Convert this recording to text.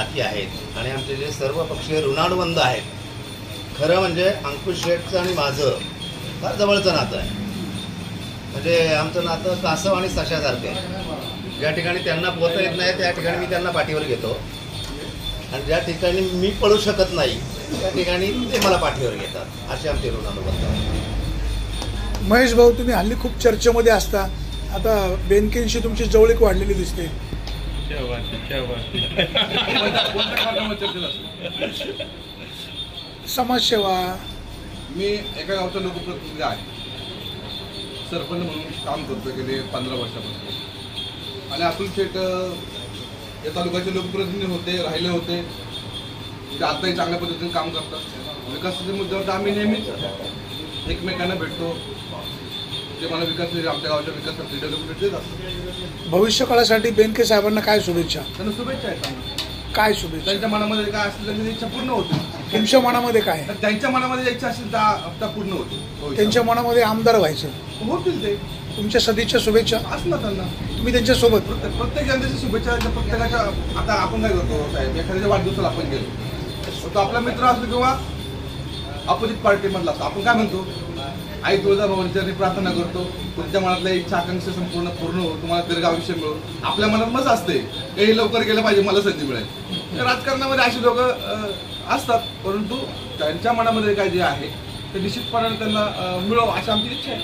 नाती आहेत आणि आमचे जे सर्व पक्षीय ऋणानुबंध आहेत। खरं म्हणजे अंकुश शेठचं आणि माझं फार जवळचं नातं आहे। म्हणजे आमचं नातं कासव आणि सशासारखं आहे। ज्या ठिकाणी त्यांना पोहता येत नाही त्या ठिकाणी मी त्यांना पाठीवर घेतो आणि ज्या ठिकाणी मी पळू शकत नाही त्या ठिकाणी ते मला पाठीवर घेतात। असे आमचे ऋणानुबंध आहेत। महेश भाऊ, तुम्ही हल्ली खूप चर्चेमध्ये असता, आता बेनकेंशी तुमची जवळीक वाढलेली दिसते। समाजसेवा, मी एका गावचा लोकप्रतिनिधी आहे, सरपंच म्हणून काम करतो गेले 15 वर्षापासून। आणि अतुल शेठ या तालुक्याचे लोकप्रतिनिधी होते, राहिले होते, ते आताही चांगल्या पद्धतीने काम करतात। विकासाच्या मुद्द्यावर आम्ही नेहमीच एकमेकांना भेटतो। ते मला आमच्या गावच्या विकासासाठी डेव्हलपमेंट देत असतात। भविष्य काळासाठी बेनके साहेबांना काय शुभेच्छा? त्यांना शुभेच्छा आहेत। काय शुभेच्छा? त्यांच्या मनामध्ये काय असेल त्यांची इच्छा पूर्ण होते। तुमच्या मनामध्ये काय? त्यांच्या मनामध्ये इच्छा असेल त्या पूर्ण होते। त्यांच्या मनामध्ये आमदार व्हायचे होतील ते। तुमच्या सदिच्छा शुभेच्छा असणार त्यांना। तुम्ही त्यांच्यासोबत प्रत्येक जनतेची शुभेच्छा। प्रत्येकाच्या आता आपण काय करतो साहेब, एखाद्याच्या वाढदिवसाला आपण गेलो तो आपला मित्र असतो किंवा अपोजिट पार्टीमधला असतो, आपण काय म्हणतो, आई तुळजाभवानीची प्रार्थना करतो तुमच्या मनातल्या इच्छा आकांक्षा संपूर्ण पूर्ण हो, तुम्हाला दीर्घ आयुष्य मिळो। आपल्या मनात मज असते हे लवकर गेलं पाहिजे, मला संधी मिळेल। तर राजकारणामध्ये अशी लोक असतात, परंतु त्यांच्या मनामध्ये काय जे आहे ते निश्चितपणाने त्यांना मिळो अशी आमची इच्छा आहे।